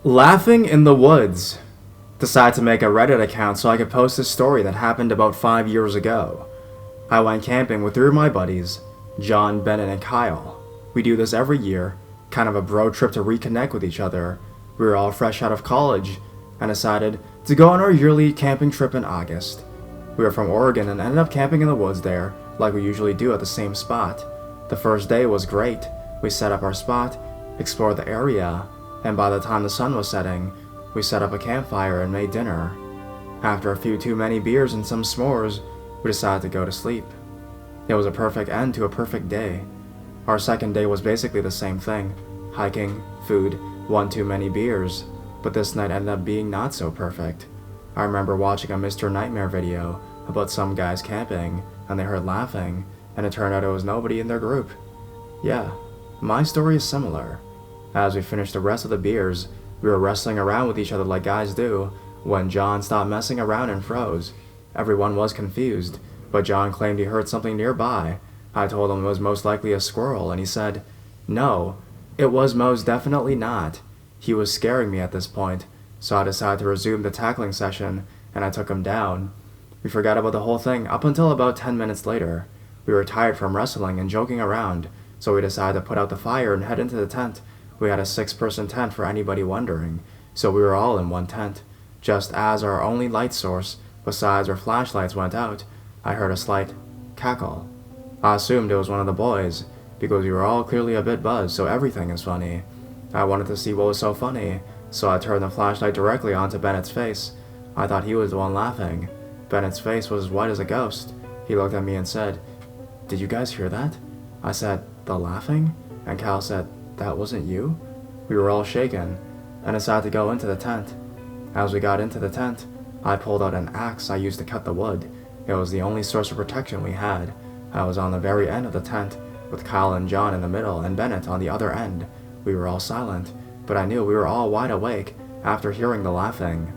Laughing in the woods. Decided to make a Reddit account so I could post a story that happened about 5 years ago. I went camping with three of my buddies, John, Bennett, and Kyle. We do this every year, kind of a bro trip to reconnect with each other. We were all fresh out of college and decided to go on our yearly camping trip in August. We were from Oregon and ended up camping in the woods there, like we usually do at the same spot. The first day was great. We set up our spot, explored the area, and by the time the sun was setting, we set up a campfire and made dinner. After a few too many beers and some s'mores, we decided to go to sleep. It was a perfect end to a perfect day. Our second day was basically the same thing. Hiking, food, one too many beers, but this night ended up being not so perfect. I remember watching a Mr. Nightmare video about some guys camping, and they heard laughing, and it turned out it was nobody in their group. Yeah, my story is similar. As we finished the rest of the beers, we were wrestling around with each other like guys do, when John stopped messing around and froze. Everyone was confused, but John claimed he heard something nearby. I told him it was most likely a squirrel, and he said, "No, it was most definitely not." He was scaring me at this point, so I decided to resume the tackling session, and I took him down. We forgot about the whole thing up until about 10 minutes later. We were tired from wrestling and joking around, so we decided to put out the fire and head into the tent. We had a 6-person tent for anybody wondering, so we were all in one tent. Just as our only light source, besides our flashlights, went out, I heard a slight cackle. I assumed it was one of the boys, because we were all clearly a bit buzzed, so everything is funny. I wanted to see what was so funny, so I turned the flashlight directly onto Bennett's face. I thought he was the one laughing. Bennett's face was as white as a ghost. He looked at me and said, "Did you guys hear that?" I said, "The laughing?" And Cal said, "That wasn't you?" We were all shaken, and decided to go into the tent. As we got into the tent, I pulled out an axe I used to cut the wood. It was the only source of protection we had. I was on the very end of the tent, with Kyle and John in the middle and Bennett on the other end. We were all silent, but I knew we were all wide awake after hearing the laughing.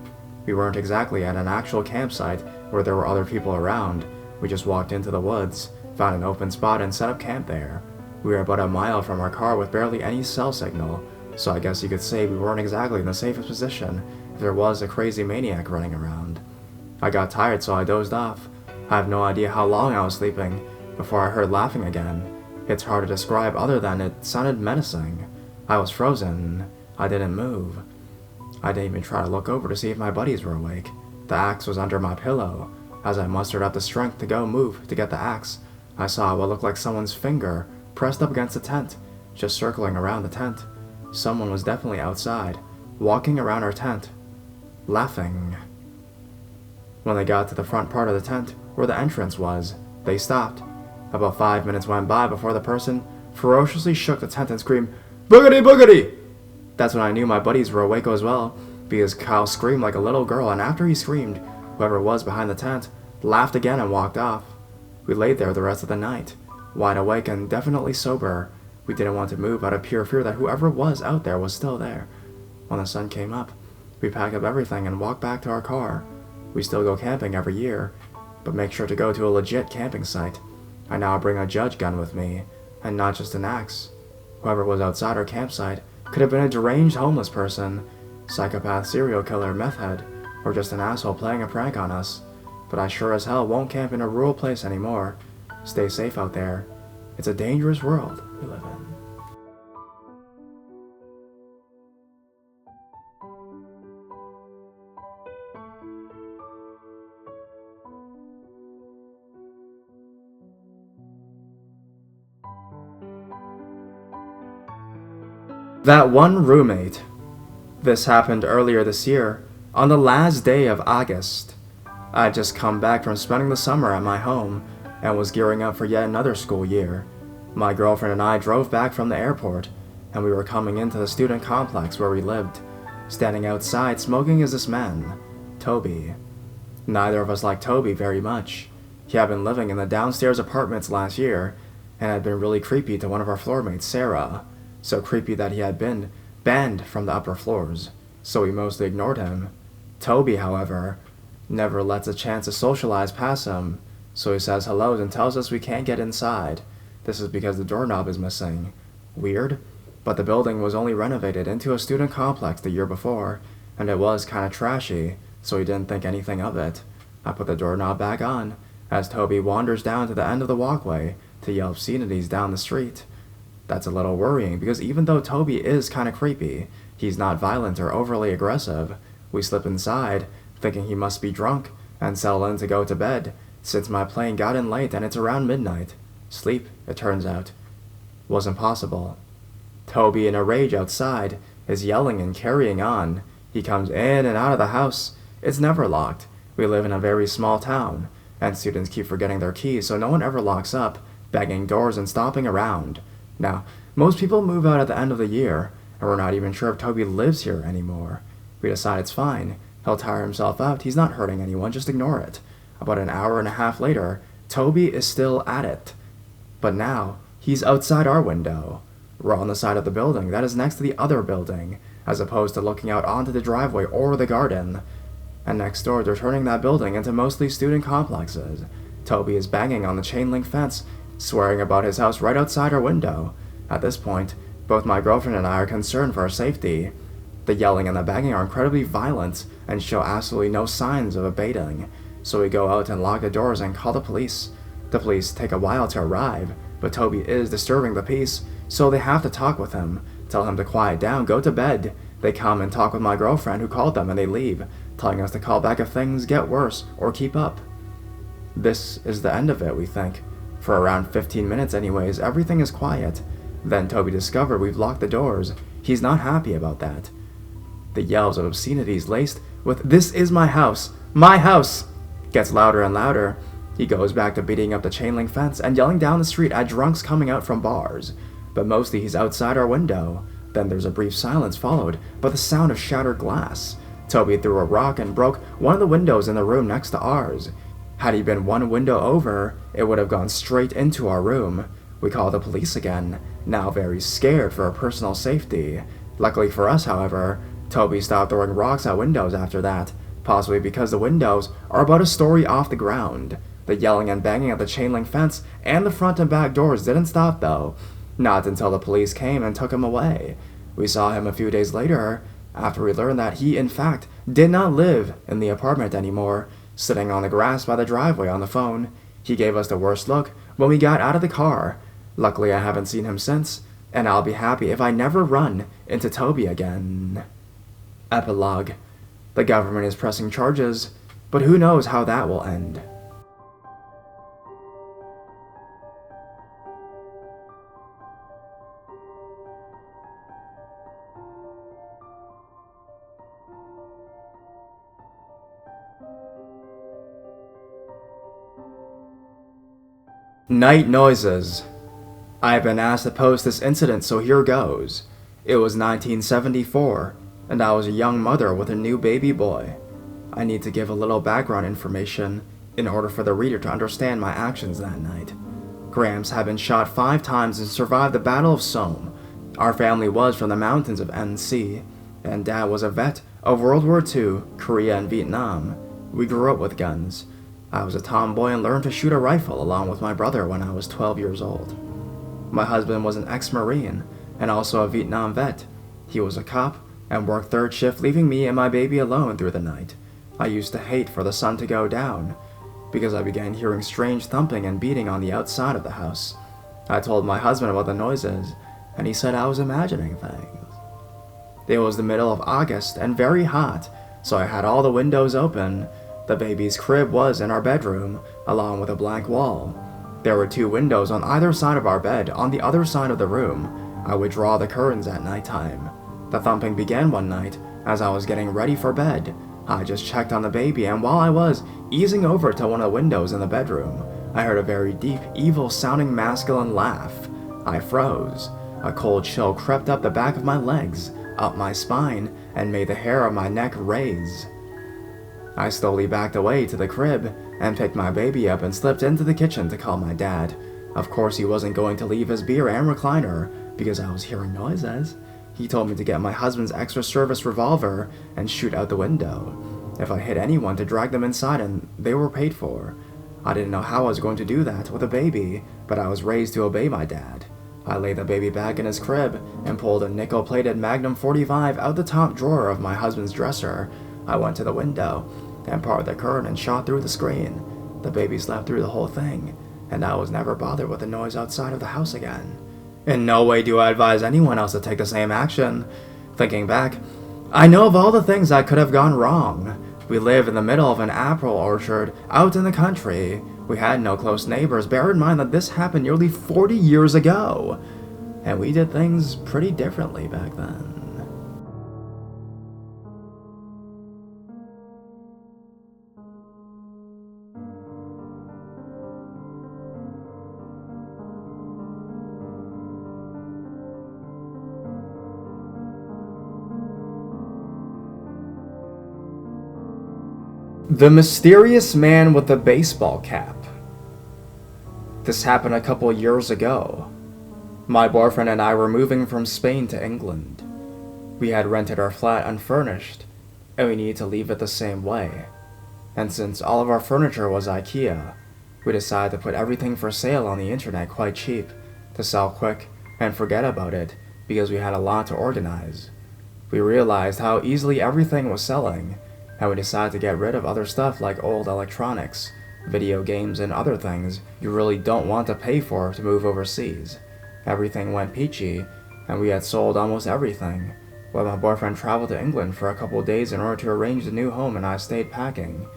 We weren't exactly at an actual campsite where there were other people around. We just walked into the woods, found an open spot, and set up camp there. We were about a mile from our car with barely any cell signal, so I guess you could say we weren't exactly in the safest position if there was a crazy maniac running around. I got tired, so I dozed off. I have no idea how long I was sleeping before I heard laughing again. It's hard to describe other than it sounded menacing. I was frozen. I didn't move. I didn't even try to look over to see if my buddies were awake. The axe was under my pillow. As I mustered up the strength to go move to get the axe, I saw what looked like someone's finger pressed up against the tent, just circling around the tent. Someone was definitely outside, walking around our tent, laughing. When they got to the front part of the tent, where the entrance was, they stopped. About 5 minutes went by before the person ferociously shook the tent and screamed, "Boogity boogity!" That's when I knew my buddies were awake as well, because Kyle screamed like a little girl, and after he screamed, whoever was behind the tent laughed again and walked off. We laid there the rest of the night, wide awake and definitely sober. We didn't want to move out of pure fear that whoever was out there was still there. When the sun came up, we packed up everything and walked back to our car. We still go camping every year, but make sure to go to a legit camping site. I now bring a judge gun with me, and not just an axe. Whoever was outside our campsite could have been a deranged homeless person, psychopath, serial killer, meth head, or just an asshole playing a prank on us. But I sure as hell won't camp in a rural place anymore. Stay safe out there. It's a dangerous world we live in. That one roommate. This happened earlier this year, on the last day of August. I had just come back from spending the summer at my home, and was gearing up for yet another school year. My girlfriend and I drove back from the airport, and we were coming into the student complex where we lived. Standing outside smoking is this man, Toby. Neither of us liked Toby very much. He had been living in the downstairs apartments last year, and had been really creepy to one of our floor mates, Sarah. So creepy that he had been banned from the upper floors, so we mostly ignored him. Toby, however, never lets a chance to socialize pass him, so he says hellos and tells us we can't get inside. This is because the doorknob is missing. Weird? but the building was only renovated into a student complex the year before, and it was kinda trashy, so he didn't think anything of it. I put the doorknob back on, as Toby wanders down to the end of the walkway to yell obscenities down the street. That's a little worrying, because even though Toby is kinda creepy, he's not violent or overly aggressive. We slip inside, thinking he must be drunk, and settle in to go to bed, since my plane got in late and it's around midnight. Sleep, it turns out, wasn't possible. Toby, in a rage outside, is yelling and carrying on. He comes in and out of the house. It's never locked. We live in a very small town, and students keep forgetting their keys, so no one ever locks up, banging doors and stomping around. Now, most people move out at the end of the year, and we're not even sure if Toby lives here anymore. We decide it's fine. He'll tire himself out. He's not hurting anyone. Just ignore it. About an hour and a half later, Toby is still at it. But now, he's outside our window. We're on the side of the building that is next to the other building, as opposed to looking out onto the driveway or the garden. And next door, they're turning that building into mostly student complexes. Toby is banging on the chain-link fence, swearing about his house right outside our window. At this point, both my girlfriend and I are concerned for our safety. The yelling and the banging are incredibly violent and show absolutely no signs of abating, so we go out and lock the doors and call the police. The police take a while to arrive, but Toby is disturbing the peace, so they have to talk with him, tell him to quiet down, go to bed. They come and talk with my girlfriend who called them, and they leave, telling us to call back if things get worse or keep up. This is the end of it, we think. For around 15 minutes anyways, everything is quiet. Then Toby discovered we've locked the doors. He's not happy about that. The yells of obscenities laced with "This is my house! My house!" gets louder and louder. He goes back to beating up the chain-link fence and yelling down the street at drunks coming out from bars. But mostly he's outside our window. Then there's a brief silence followed by the sound of shattered glass. Toby threw a rock and broke one of the windows in the room next to ours. Had he been one window over, it would have gone straight into our room. We call the police again, now very scared for our personal safety. Luckily for us, however, Toby stopped throwing rocks at windows after that, possibly because the windows are about a story off the ground. The yelling and banging at the chain-link fence and the front and back doors didn't stop though, not until the police came and took him away. We saw him a few days later, after we learned that he in fact did not live in the apartment anymore, sitting on the grass by the driveway on the phone. He gave us the worst look when we got out of the car. Luckily I haven't seen him since, and I'll be happy if I never run into Toby again. Epilogue. The government is pressing charges, but who knows how that will end. Night noises. I have been asked to post this incident, so here goes. It was 1974, and I was a young mother with a new baby boy. I need to give a little background information in order for the reader to understand my actions that night. Gramps had been shot 5 times and survived the Battle of Somme. Our family was from the mountains of NC, and Dad was a vet of World War II, Korea, and Vietnam. We grew up with guns. I was a tomboy and learned to shoot a rifle along with my brother when I was 12 years old. My husband was an ex-Marine and also a Vietnam vet. He was a cop and worked third shift, leaving me and my baby alone through the night. I used to hate for the sun to go down because I began hearing strange thumping and beating on the outside of the house. I told my husband about the noises, and he said I was imagining things. It was the middle of August and very hot, so I had all the windows open. The baby's crib was in our bedroom, along with a blank wall. There were 2 windows on either side of our bed. On the other side of the room, I would draw the curtains at nighttime. The thumping began one night as I was getting ready for bed. I just checked on the baby, and while I was easing over to one of the windows in the bedroom, I heard a very deep, evil-sounding masculine laugh. I froze. A cold chill crept up the back of my legs, up my spine, and made the hair on my neck raise. I slowly backed away to the crib and picked my baby up and slipped into the kitchen to call my dad. Of course, he wasn't going to leave his beer and recliner because I was hearing noises. He told me to get my husband's extra service revolver and shoot out the window. If I hit anyone, to drag them inside, and they were paid for. I didn't know how I was going to do that with a baby, but I was raised to obey my dad. I laid the baby back in his crib and pulled a nickel-plated Magnum 45 out the top drawer of my husband's dresser. I went to the window and parted the curtain and shot through the screen. The baby slept through the whole thing, and I was never bothered with the noise outside of the house again. In no way do I advise anyone else to take the same action. Thinking back, I know of all the things that could have gone wrong. We live in the middle of an apple orchard out in the country. We had no close neighbors. Bear in mind that this happened nearly 40 years ago, and we did things pretty differently back then. The Mysterious Man with the Baseball Cap. This happened a couple years ago. My boyfriend and I were moving from Spain to England. We had rented our flat unfurnished, and we needed to leave it the same way. And since all of our furniture was IKEA, we decided to put everything for sale on the internet quite cheap, to sell quick and forget about it because we had a lot to organize. We realized how easily everything was selling, and we decided to get rid of other stuff like old electronics, video games, and other things you really don't want to pay for to move overseas. Everything went peachy, and we had sold almost everything, while my boyfriend traveled to England for a couple of days in order to arrange the new home and I stayed packing.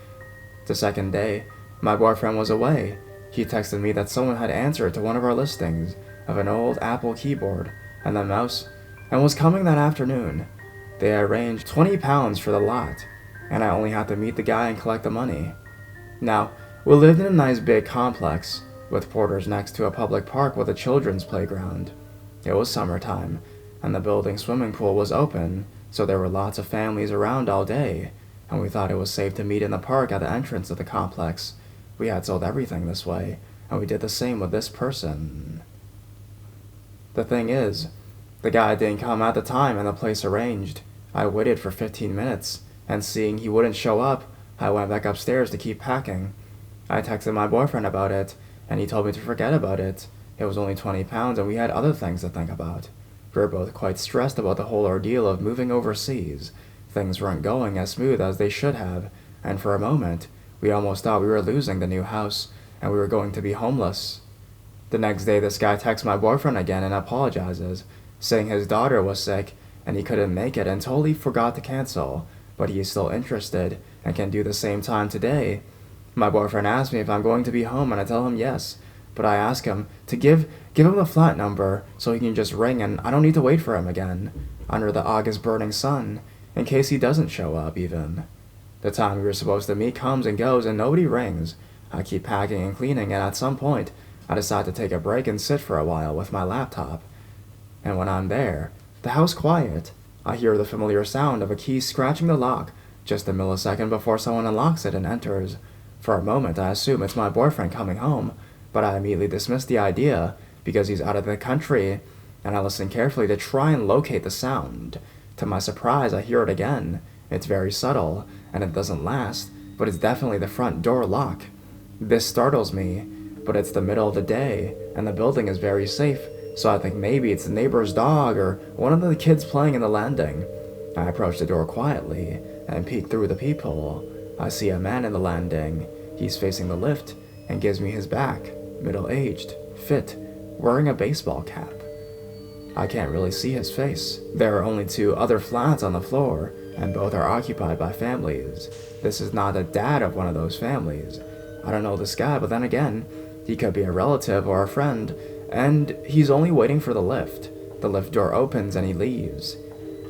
The second day, my boyfriend was away. He texted me that someone had answered to one of our listings of an old Apple keyboard and the mouse, and was coming that afternoon. They arranged £20 for the lot, and I only had to meet the guy and collect the money. Now, we lived in a nice big complex, with porters next to a public park with a children's playground. It was summertime, and the building's swimming pool was open, so there were lots of families around all day, and we thought it was safe to meet in the park at the entrance of the complex. We had sold everything this way, and we did the same with this person. The thing is, the guy didn't come at the time and the place arranged. I waited for 15 minutes, and seeing he wouldn't show up, I went back upstairs to keep packing. I texted my boyfriend about it, and he told me to forget about it. It was only £20, and we had other things to think about. We were both quite stressed about the whole ordeal of moving overseas. Things weren't going as smooth as they should have, and for a moment, we almost thought we were losing the new house, and we were going to be homeless. The next day, this guy texts my boyfriend again and apologizes, saying his daughter was sick, and he couldn't make it and totally forgot to cancel, but he is still interested and can do the same time today. My boyfriend asked me if I'm going to be home, and I tell him yes, but I ask him to give him the flat number so he can just ring and I don't need to wait for him again, under the August burning sun, in case he doesn't show up even. The time we were supposed to meet comes and goes and nobody rings. I keep packing and cleaning, and at some point, I decide to take a break and sit for a while with my laptop. And when I'm there, the house quiet. I hear the familiar sound of a key scratching the lock just a millisecond before someone unlocks it and enters. For a moment, I assume it's my boyfriend coming home, but I immediately dismiss the idea because he's out of the country, and I listen carefully to try and locate the sound. To my surprise, I hear it again. It's very subtle, and it doesn't last, but it's definitely the front door lock. This startles me, but it's the middle of the day, and the building is very safe, so I think maybe it's the neighbor's dog or one of the kids playing in the landing. I approach the door quietly and peek through the peephole. I see a man in the landing. He's facing the lift and gives me his back, middle-aged, fit, wearing a baseball cap. I can't really see his face. There are only 2 other flats on the floor, and both are occupied by families. This is not the dad of one of those families. I don't know this guy, but then again, he could be a relative or a friend, and he's only waiting for the lift. The lift door opens and he leaves.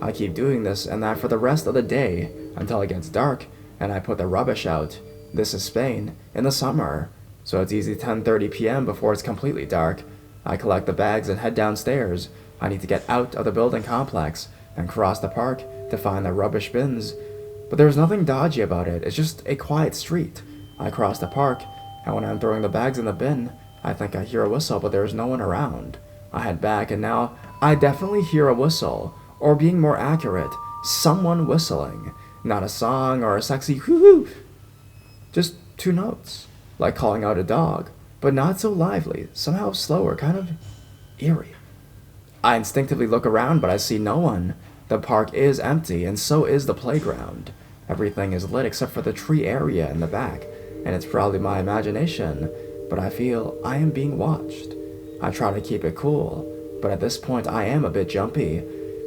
I keep doing this and that for the rest of the day until it gets dark and I put the rubbish out. This is Spain, in the summer, so it's easy 10:30 p.m. before it's completely dark. I collect the bags and head downstairs. I need to get out of the building complex and cross the park to find the rubbish bins. But there's nothing dodgy about it, it's just a quiet street. I cross the park, and when I'm throwing the bags in the bin, I think I hear a whistle, but there's no one around. I head back, and now I definitely hear a whistle, or being more accurate, someone whistling. Not a song or a sexy whoo-hoo, just 2 notes, like calling out a dog, but not so lively, somehow slower, kind of eerie. I instinctively look around, but I see no one. The park is empty, and so is the playground. Everything is lit except for the tree area in the back, and it's probably my imagination, but I feel I am being watched. I try to keep it cool, but at this point I am a bit jumpy.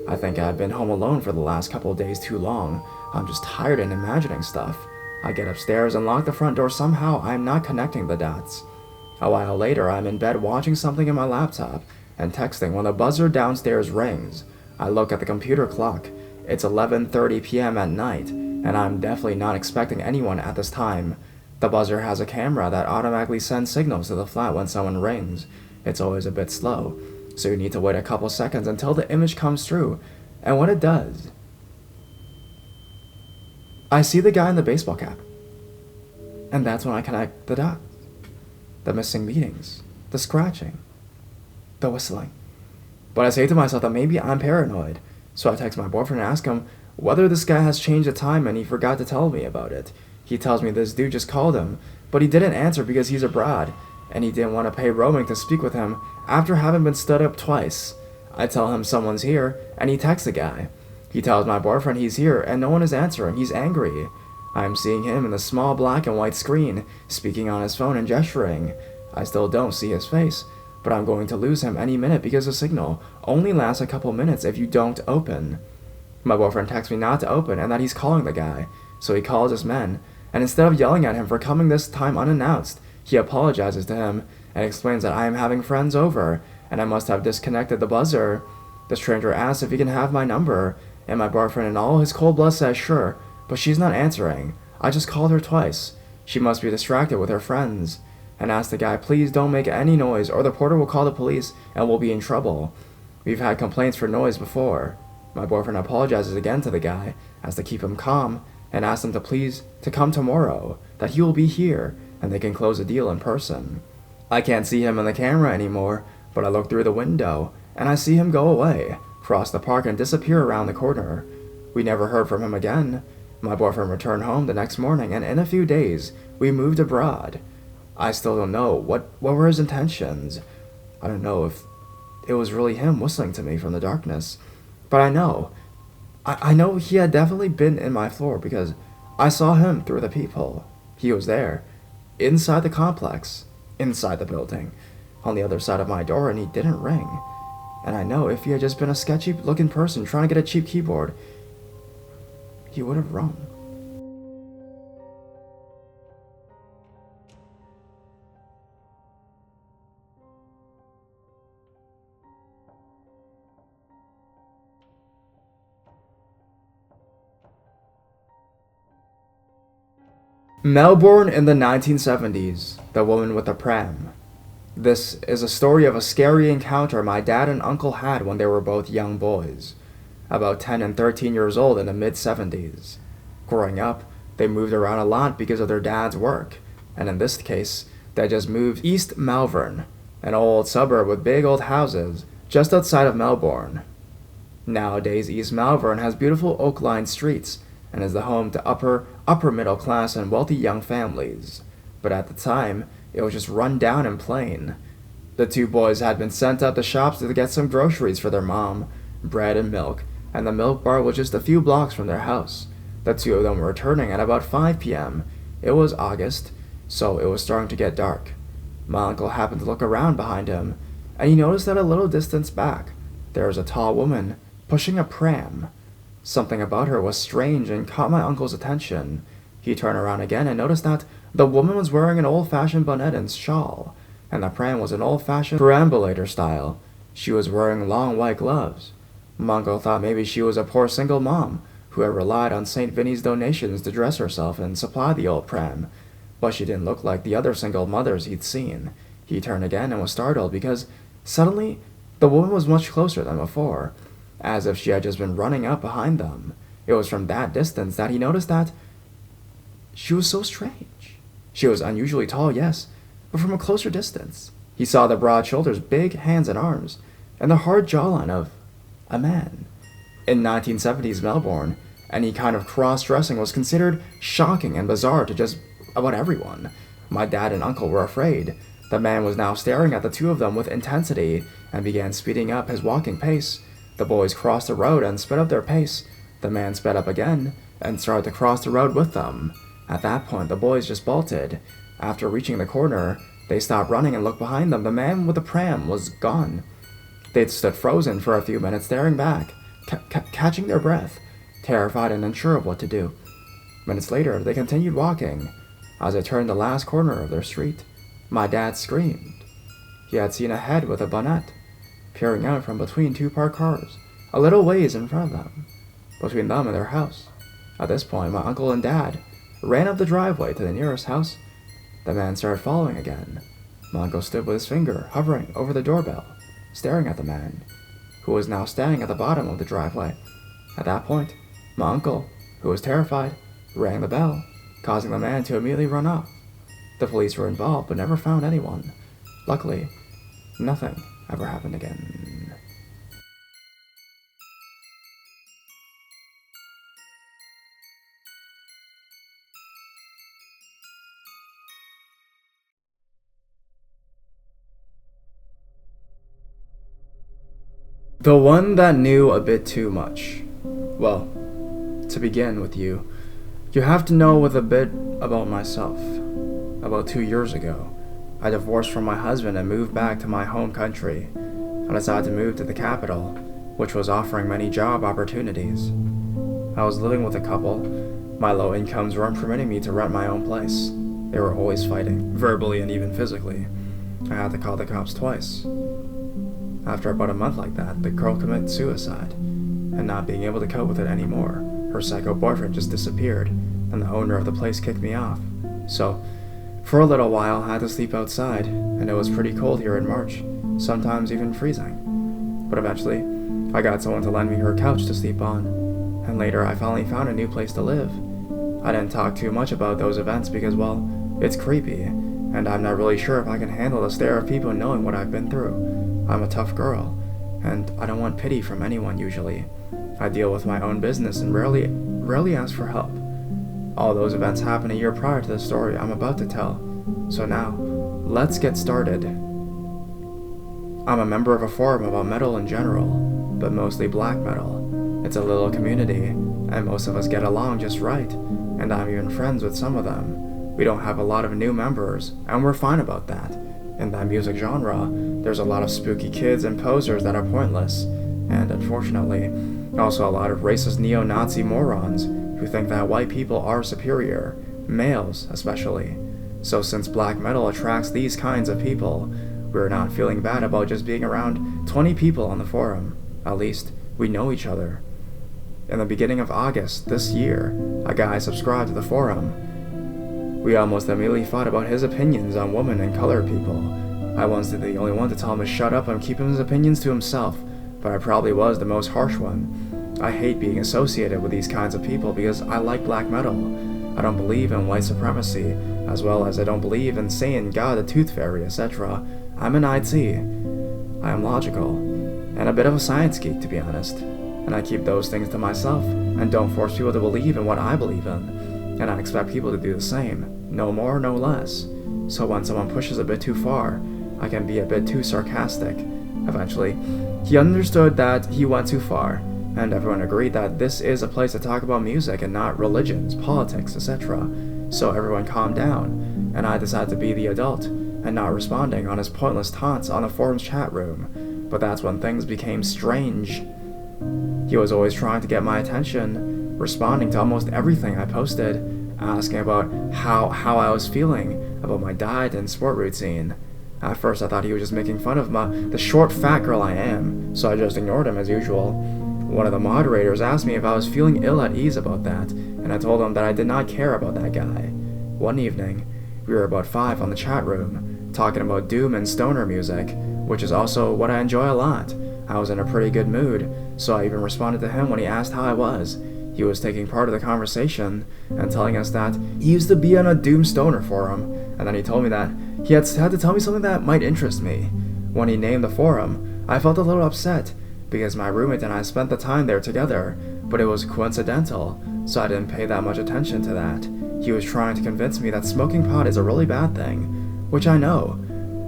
I think I've been home alone for the last couple of days too long. I'm just tired and imagining stuff. I get upstairs and lock the front door. Somehow I'm not connecting the dots. A while later, I'm in bed watching something in my laptop and texting when the buzzer downstairs rings. I look at the computer clock. It's 11:30 p.m. at night, and I'm definitely not expecting anyone at this time. The buzzer has a camera that automatically sends signals to the flat when someone rings. It's always a bit slow, so you need to wait a couple seconds until the image comes through, and when it does, I see the guy in the baseball cap. And that's when I connect the dots. The missing meetings, the scratching, the whistling. But I say to myself that maybe I'm paranoid, so I text my boyfriend and ask him whether this guy has changed the time and he forgot to tell me about it. He tells me this dude just called him, but he didn't answer because he's abroad, and he didn't want to pay roaming to speak with him after having been stood up twice. I tell him someone's here, and he texts the guy. He tells my boyfriend he's here, and no one is answering. He's angry. I'm seeing him in the small black and white screen, speaking on his phone and gesturing. I still don't see his face, but I'm going to lose him any minute because the signal only lasts a couple minutes if you don't open. My boyfriend texts me not to open and that he's calling the guy, so he calls his men, and instead of yelling at him for coming this time unannounced, he apologizes to him and explains that I am having friends over, and I must have disconnected the buzzer. The stranger asks if he can have my number, and my boyfriend in all his cold blood says sure, but she's not answering. I just called her twice. She must be distracted with her friends, and asks the guy, please don't make any noise or the porter will call the police and we'll be in trouble. We've had complaints for noise before. My boyfriend apologizes again to the guy, as to keep him calm, and asks him to please to come tomorrow, that he will be here, and they can close the deal in person. I can't see him in the camera anymore, but I look through the window, and I see him go away, cross the park, and disappear around the corner. We never heard from him again. My boyfriend returned home the next morning, and in a few days, we moved abroad. I still don't know what were his intentions. I don't know if it was really him whistling to me from the darkness, but I know he had definitely been in my floor because I saw him through the peephole. He was there, inside the complex, inside the building, on the other side of my door, and he didn't ring. And I know if he had just been a sketchy looking person trying to get a cheap keyboard, he would have rung. Melbourne in the 1970s, The Woman with the Pram. This is a story of a scary encounter my dad and uncle had when they were both young boys, about 10 and 13 years old in the mid-70s. Growing up, they moved around a lot because of their dad's work, and in this case, they just moved East Malvern, an old suburb with big old houses just outside of Melbourne. Nowadays, East Malvern has beautiful oak-lined streets and is the home to upper middle class and wealthy young families. But at the time, it was just run down and plain. The two boys had been sent out to shops to get some groceries for their mom, bread and milk, and the milk bar was just a few blocks from their house. The two of them were returning at about 5 p.m. It was August, so it was starting to get dark. My uncle happened to look around behind him, and he noticed that a little distance back, there was a tall woman pushing a pram. Something about her was strange and caught my uncle's attention. He turned around again and noticed that the woman was wearing an old-fashioned bonnet and shawl, and the pram was an old-fashioned perambulator style. She was wearing long white gloves. My uncle thought maybe she was a poor single mom who had relied on St. Vinny's donations to dress herself and supply the old pram, but she didn't look like the other single mothers he'd seen. He turned again and was startled because suddenly the woman was much closer than before, as if she had just been running up behind them. It was from that distance that he noticed that she was so strange. She was unusually tall, yes, but from a closer distance, he saw the broad shoulders, big hands and arms, and the hard jawline of a man. In 1970s Melbourne, any kind of cross-dressing was considered shocking and bizarre to just about everyone. My dad and uncle were afraid, The man was now staring at the two of them with intensity and began speeding up his walking pace. The boys crossed the road and sped up their pace. The man sped up again and started to cross the road with them. At that point, the boys just bolted. After reaching the corner, they stopped running and looked behind them. The man with the pram was gone. They'd stood frozen for a few minutes, staring back, catching their breath, terrified and unsure of what to do. Minutes later, they continued walking. As they turned the last corner of their street, my dad screamed. He had seen a head with a bonnet peering out from between two parked cars, a little ways in front of them, between them and their house. At this point, my uncle and dad ran up the driveway to the nearest house. The man started following again. My uncle stood with his finger hovering over the doorbell, staring at the man, who was now standing at the bottom of the driveway. At that point, my uncle, who was terrified, rang the bell, causing the man to immediately run off. The police were involved but never found anyone. Luckily, nothing ever happened again. The one that knew a bit too much. Well, to begin with you have to know with a bit about myself. About 2 years ago, I divorced from my husband and moved back to my home country. I decided to move to the capital, which was offering many job opportunities. I was living with a couple. My low incomes weren't permitting me to rent my own place. They were always fighting, verbally and even physically. I had to call the cops twice. After about a month like that, the girl committed suicide, and not being able to cope with it anymore, her psycho boyfriend just disappeared, and the owner of the place kicked me off. So, for a little while, I had to sleep outside, and it was pretty cold here in March, sometimes even freezing. But eventually, I got someone to lend me her couch to sleep on, and later I finally found a new place to live. I didn't talk too much about those events because, well, it's creepy, and I'm not really sure if I can handle the stare of people knowing what I've been through. I'm a tough girl, and I don't want pity from anyone usually. I deal with my own business and rarely ask for help. All those events happened a year prior to the story I'm about to tell. So now, let's get started. I'm a member of a forum about metal in general, but mostly black metal. It's a little community, and most of us get along just right, and I'm even friends with some of them. We don't have a lot of new members, and we're fine about that. In that music genre, there's a lot of spooky kids and posers that are pointless, and unfortunately, also a lot of racist neo-Nazi morons who think that white people are superior, males especially. So since black metal attracts these kinds of people, we're not feeling bad about just being around 20 people on the forum. At least, we know each other. In the beginning of August this year, a guy subscribed to the forum. We almost immediately fought about his opinions on women and colored people. I was the only one to tell him to shut up and keep his opinions to himself, but I probably was the most harsh one. I hate being associated with these kinds of people because I like black metal. I don't believe in white supremacy, as well as I don't believe in Satan, God, the Tooth Fairy, etc. I'm an IT. I am logical, and a bit of a science geek, to be honest. And I keep those things to myself, and don't force people to believe in what I believe in. And I expect people to do the same, no more, no less. So when someone pushes a bit too far, I can be a bit too sarcastic. Eventually, he understood that he went too far, and everyone agreed that this is a place to talk about music and not religions, politics, etc. So everyone calmed down, and I decided to be the adult, and not responding on his pointless taunts on the forum's chat room. But that's when things became strange. He was always trying to get my attention, responding to almost everything I posted, asking about how I was feeling, about my diet and sport routine. At first I thought he was just making fun of the short fat girl I am, so I just ignored him as usual. One of the moderators asked me if I was feeling ill at ease about that, and I told him that I did not care about that guy. One evening, we were about 5 on the chat room, talking about doom and stoner music, which is also what I enjoy a lot. I was in a pretty good mood, so I even responded to him when he asked how I was. He was taking part of the conversation and telling us that he used to be on a doom stoner forum, and then he told me that he had to tell me something that might interest me. When he named the forum, I felt a little upset, because my roommate and I spent the time there together, but it was coincidental, so I didn't pay that much attention to that. He was trying to convince me that smoking pot is a really bad thing, which I know.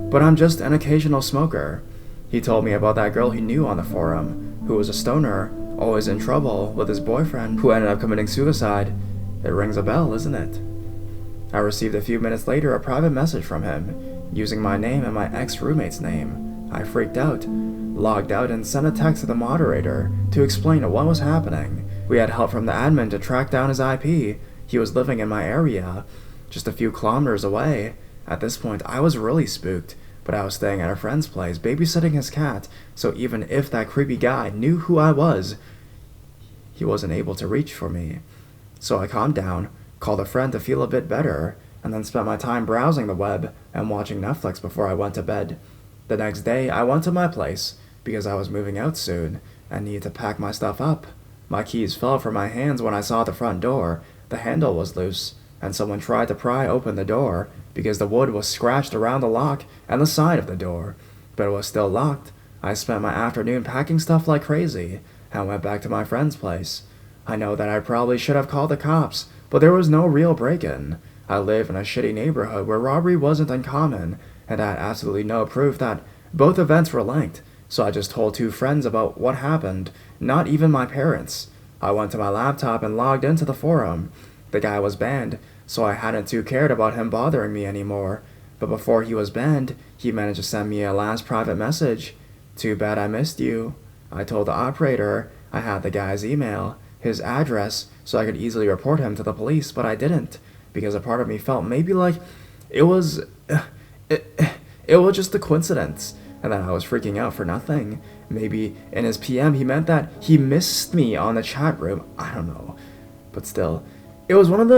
but I'm just an occasional smoker. He told me about that girl he knew on the forum, who was a stoner, always in trouble with his boyfriend, who ended up committing suicide. It rings a bell, isn't it? I received a few minutes later a private message from him, using my name and my ex-roommate's name. I freaked out, logged out, and sent a text to the moderator to explain what was happening. We had help from the admin to track down his IP. He was living in my area, just a few kilometers away. At this point, I was really spooked, but I was staying at a friend's place, babysitting his cat, so even if that creepy guy knew who I was, he wasn't able to reach for me. So I calmed down, called a friend to feel a bit better, and then spent my time browsing the web and watching Netflix before I went to bed. The next day, I went to my place, because I was moving out soon, and needed to pack my stuff up. My keys fell from my hands when I saw the front door. The handle was loose, and someone tried to pry open the door, because the wood was scratched around the lock and the side of the door, but it was still locked. I spent my afternoon packing stuff like crazy, and went back to my friend's place. I know that I probably should have called the cops, but there was no real break-in. I live in a shitty neighborhood where robbery wasn't uncommon, and I had absolutely no proof that both events were linked, so I just told 2 friends about what happened, not even my parents. I went to my laptop and logged into the forum. The guy was banned, so I hadn't too cared about him bothering me anymore. But before he was banned, he managed to send me a last private message. "Too bad I missed you." I told the operator I had the guy's email, his address, so I could easily report him to the police, but I didn't, because a part of me felt maybe like it was just a coincidence, and that I was freaking out for nothing. Maybe in his PM he meant that he missed me on the chat room. I don't know. But still, it was one of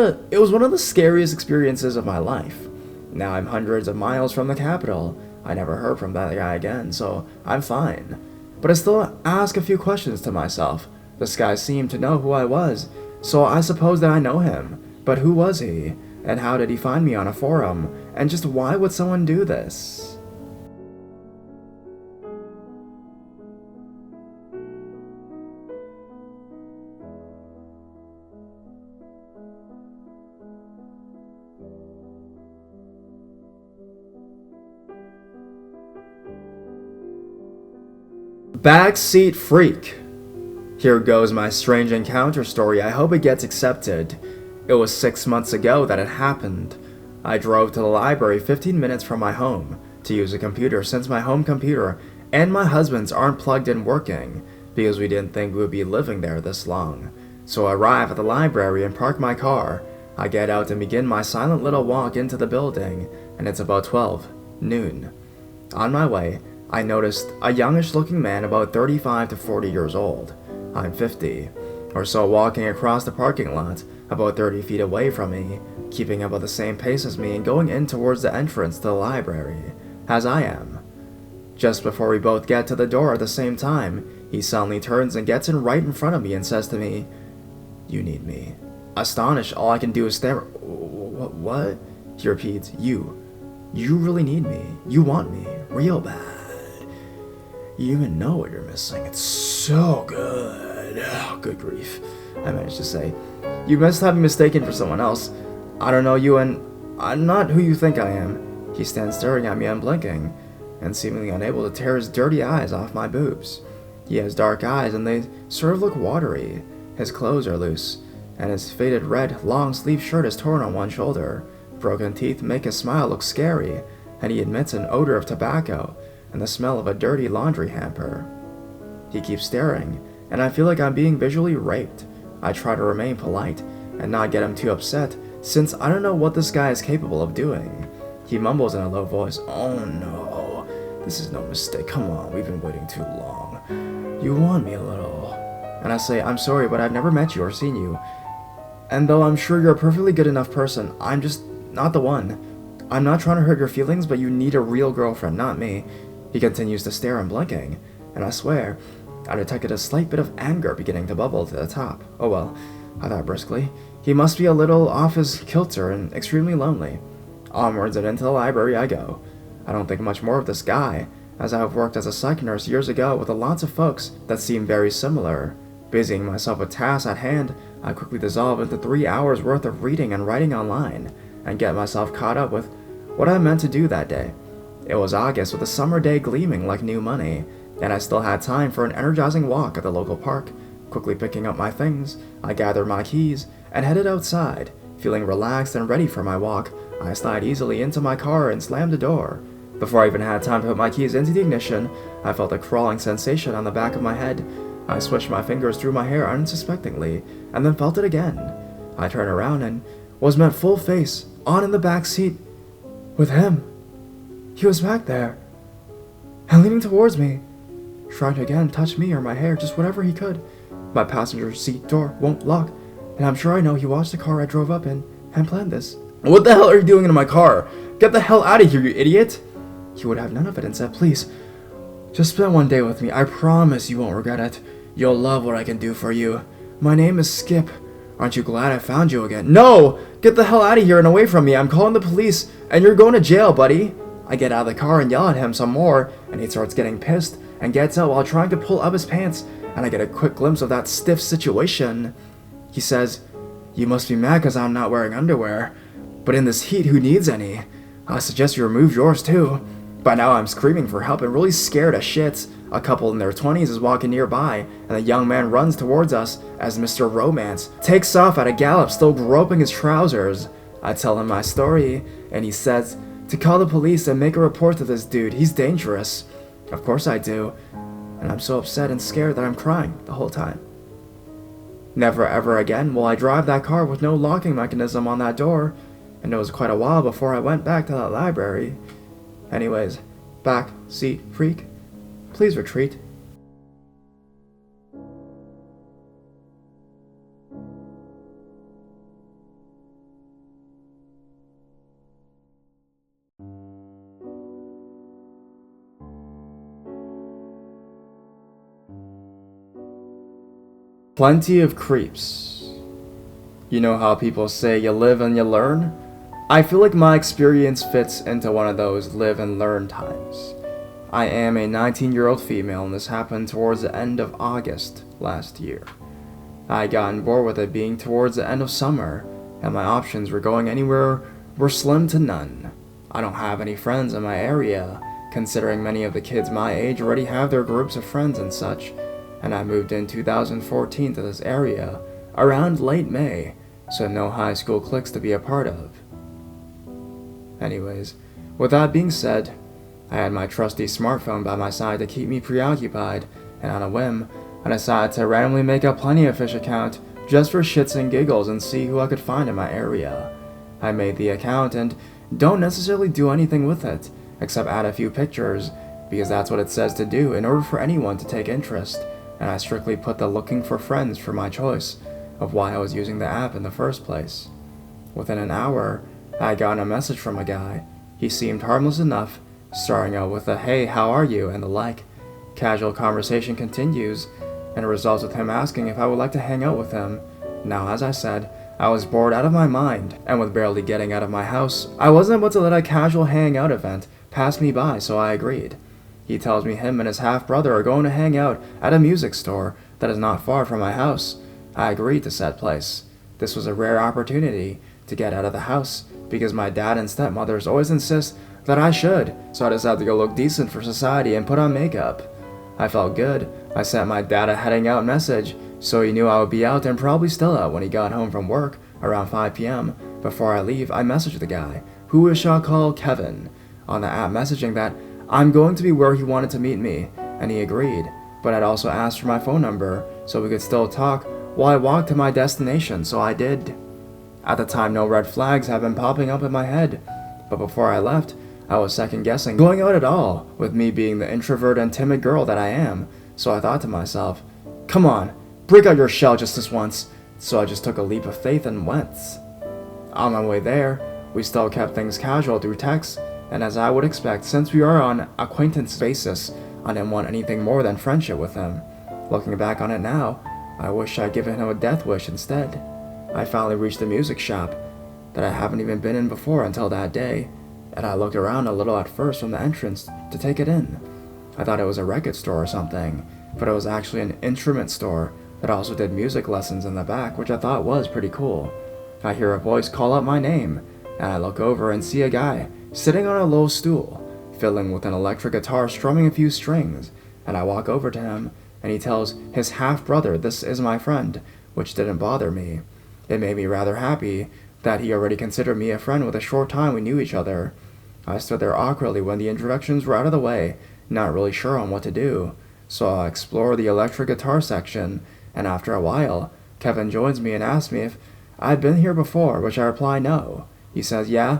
the scariest experiences of my life. Now I'm hundreds of miles from the capital. I never heard from that guy again, so I'm fine. But I still ask a few questions to myself. This guy seemed to know who I was, so I suppose that I know him. But who was he? And how did he find me on a forum? And just why would someone do this? Backseat freak. Here goes my strange encounter story. I hope it gets accepted. It was 6 months ago that it happened. I drove to the library 15 minutes from my home to use a computer, since my home computer and my husband's aren't plugged in working, because we didn't think we would be living there this long. So I arrive at the library and park my car. I get out and begin my silent little walk into the building, and it's about 12 noon. On my way, I noticed a youngish looking man about 35 to 40 years old. I'm 50 or so, walking across the parking lot about 30 feet away from me, keeping up at the same pace as me and going in towards the entrance to the library, as I am. Just before we both get to the door at the same time, he suddenly turns and gets in right in front of me and says to me, "You need me." Astonished, all I can do is stare. What? He repeats, You really need me. You want me. Real bad. You even know what you're missing. It's so good. Oh, good grief. I managed to say. You must have me mistaken for someone else. I don't know you, and I'm not who you think I am. He stands staring at me unblinking, and seemingly unable to tear his dirty eyes off my boobs. He has dark eyes, and they sort of look watery. His clothes are loose, and his faded red, long-sleeved shirt is torn on one shoulder. Broken teeth make his smile look scary, and he emits an odor of tobacco and the smell of a dirty laundry hamper. He keeps staring, and I feel like I'm being visually raped. I try to remain polite and not get him too upset, since I don't know what this guy is capable of doing. He mumbles in a low voice, "Oh no, this is no mistake. Come on, we've been waiting too long. You want me a little." And I say, "I'm sorry, but I've never met you or seen you. And though I'm sure you're a perfectly good enough person, I'm just not the one. I'm not trying to hurt your feelings, but you need a real girlfriend, not me." He continues to stare unblinking, and I swear, I detected a slight bit of anger beginning to bubble to the top. Oh well, I thought briskly. He must be a little off his kilter and extremely lonely. Onwards and into the library I go. I don't think much more of this guy, as I have worked as a psych nurse years ago with lots of folks that seem very similar. Busying myself with tasks at hand, I quickly dissolve into 3 hours worth of reading and writing online, and get myself caught up with what I meant to do that day. It was August with a summer day gleaming like new money, and I still had time for an energizing walk at the local park. Quickly picking up my things, I gathered my keys and headed outside. Feeling relaxed and ready for my walk, I slid easily into my car and slammed the door. Before I even had time to put my keys into the ignition, I felt a crawling sensation on the back of my head. I swished my fingers through my hair unsuspectingly, and then felt it again. I turned around and was met full face, on in the back seat, with him. He was back there, and leaning towards me, trying to again touch me or my hair, just whatever he could. My passenger seat door won't lock, and I'm sure I know he watched the car I drove up in and planned this. What the hell are you doing in my car? Get the hell out of here, you idiot! He would have none of it and said, please, just spend one day with me. I promise you won't regret it. You'll love what I can do for you. My name is Skip. Aren't you glad I found you again? No! Get the hell out of here and away from me. I'm calling the police, and you're going to jail, buddy. I get out of the car and yell at him some more, and he starts getting pissed and gets out while trying to pull up his pants, and I get a quick glimpse of that stiff situation. He says, you must be mad because I'm not wearing underwear. But in this heat, who needs any? I suggest you remove yours too. By now I'm screaming for help and really scared as shit. A couple in their 20s is walking nearby, and a young man runs towards us as Mr. Romance takes off at a gallop, still groping his trousers. I tell him my story, and he says to call the police and make a report to this dude. He's dangerous. Of course I do, and I'm so upset and scared that I'm crying the whole time. Never ever again will I drive that car with no locking mechanism on that door, and it was quite a while before I went back to that library. Anyways, back seat freak, please retreat. Plenty of creeps. You know how people say you live and you learn? I feel like my experience fits into one of those live and learn times. I am a 19-year-old female, and this happened towards the end of August last year. I had gotten bored with it being towards the end of summer, and my options for going anywhere were slim to none. I don't have any friends in my area, considering many of the kids my age already have their groups of friends and such, and I moved in 2014 to this area around late May, so no high school cliques to be a part of. Anyways, with that being said, I had my trusty smartphone by my side to keep me preoccupied, and on a whim, I decided to randomly make a Plenty of Fish account just for shits and giggles and see who I could find in my area. I made the account and don't necessarily do anything with it, except add a few pictures, because that's what it says to do in order for anyone to take interest, and I strictly put the looking for friends for my choice of why I was using the app in the first place. Within an hour, I got a message from a guy. He seemed harmless enough, starting out with a hey, how are you, and the like. Casual conversation continues, and it results with him asking if I would like to hang out with him. Now, as I said, I was bored out of my mind, and with barely getting out of my house, I wasn't able to let a casual hang out event pass me by, so I agreed. He tells me him and his half-brother are going to hang out at a music store that is not far from my house. I agreed to said place. This was a rare opportunity to get out of the house, because my dad and stepmothers always insist that I should, so I decided to go look decent for society and put on makeup. I felt good. I sent my dad a heading out message, so he knew I would be out and probably still out when he got home from work around 5 p.m. Before I leave, I messaged the guy, who we shall call Kevin, on the app messaging that I'm going to be where he wanted to meet me, and he agreed, but I'd also asked for my phone number so we could still talk while I walked to my destination, so I did. At the time, no red flags had been popping up in my head, but before I left, I was second-guessing going out at all, with me being the introvert and timid girl that I am, so I thought to myself, come on, break out your shell just this once, so I just took a leap of faith and went. On my way there, we still kept things casual through text, and as I would expect, since we are on acquaintance basis, I didn't want anything more than friendship with him. Looking back on it now, I wish I'd given him a death wish instead. I finally reached the music shop that I haven't even been in before until that day, and I looked around a little at first from the entrance to take it in. I thought it was a record store or something, but it was actually an instrument store that also did music lessons in the back, which I thought was pretty cool. I hear a voice call out my name, and I look over and see a guy sitting on a low stool, fiddling with an electric guitar strumming a few strings, and I walk over to him, and he tells his half-brother this is my friend, which didn't bother me. It made me rather happy that he already considered me a friend with the short time we knew each other. I stood there awkwardly when the introductions were out of the way, not really sure on what to do, so I explore the electric guitar section, and after a while, Kevin joins me and asks me if I'd been here before, which I reply no. He says, yeah,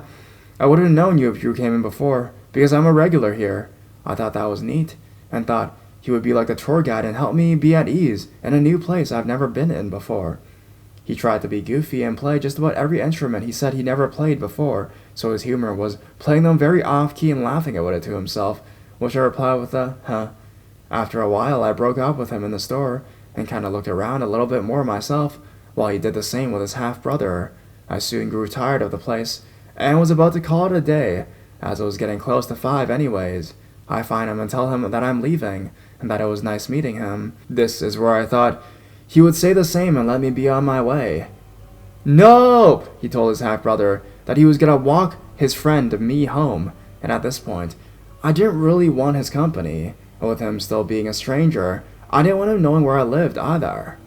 I wouldn't have known you if you came in before, because I'm a regular here. I thought that was neat, and thought he would be like the tour guide and help me be at ease in a new place I've never been in before. He tried to be goofy and play just about every instrument he said he never played before, so his humor was playing them very off-key and laughing about it to himself, which I replied with a, huh. After a while, I broke up with him in the store, and kinda looked around a little bit more myself, while he did the same with his half-brother. I soon grew tired of the place, and was about to call it a day, as it was getting close to 5 anyways. I find him and tell him that I'm leaving, and that it was nice meeting him. This is where I thought he would say the same and let me be on my way. Nope! He told his half-brother that he was gonna walk his friend me home, and at this point, I didn't really want his company, and with him still being a stranger, I didn't want him knowing where I lived either.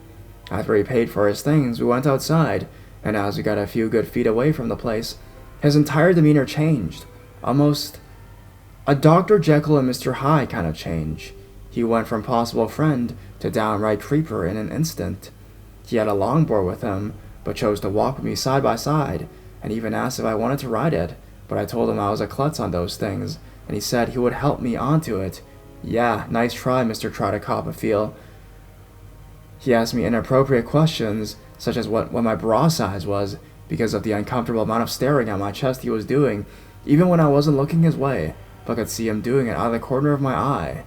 After he paid for his things, we went outside, and as we got a few good feet away from the place, his entire demeanor changed. Almost a Dr. Jekyll and Mr. Hyde kind of change. He went from possible friend to downright creeper in an instant. He had a longboard with him, but chose to walk with me side by side, and even asked if I wanted to ride it, but I told him I was a klutz on those things, and he said he would help me onto it. Yeah, nice try, Mr. Copperfield. He asked me inappropriate questions, such as what my bra size was, because of the uncomfortable amount of staring at my chest he was doing, even when I wasn't looking his way, but could see him doing it out of the corner of my eye.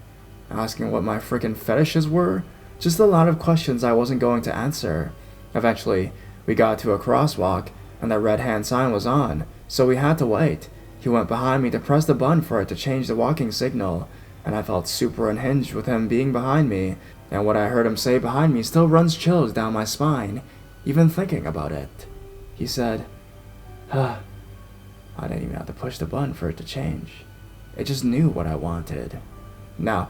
Asking what my frickin' fetishes were? Just a lot of questions I wasn't going to answer. Eventually, we got to a crosswalk, and the red hand sign was on, so we had to wait. He went behind me to press the button for it to change the walking signal, and I felt super unhinged with him being behind me, and what I heard him say behind me still runs chills down my spine, even thinking about it. He said, I didn't even have to push the button for it to change. It just knew what I wanted. Now,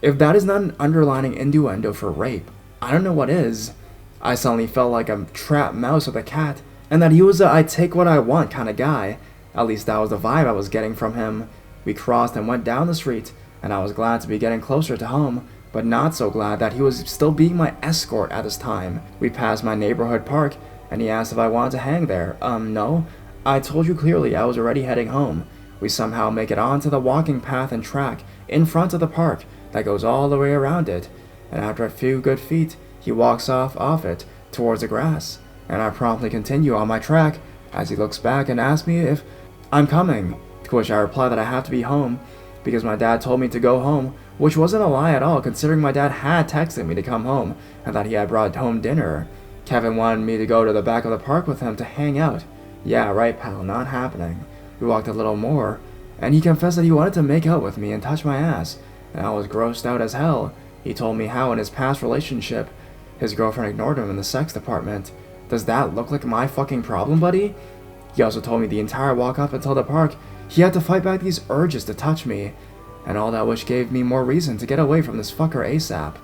if that is not an underlining innuendo for rape, I don't know what is. I suddenly felt like a trapped mouse with a cat, and that he was a I take what I want kind of guy. At least that was the vibe I was getting from him. We crossed and went down the street, and I was glad to be getting closer to home, but not so glad that he was still being my escort at this time. We passed my neighborhood park, and he asked if I wanted to hang there. No. I told you clearly I was already heading home. We somehow make it onto the walking path and track in front of the park that goes all the way around it, and after a few good feet, he walks off it towards the grass, and I promptly continue on my track as he looks back and asks me if I'm coming, to which I reply that I have to be home because my dad told me to go home, which wasn't a lie at all considering my dad had texted me to come home and that he had brought home dinner. Kevin wanted me to go to the back of the park with him to hang out. Yeah, right, pal, not happening. We walked a little more, and he confessed that he wanted to make out with me and touch my ass, and I was grossed out as hell. He told me how in his past relationship, his girlfriend ignored him in the sex department. Does that look like my fucking problem, buddy? He also told me the entire walk up until the park, he had to fight back these urges to touch me, and all that which gave me more reason to get away from this fucker ASAP.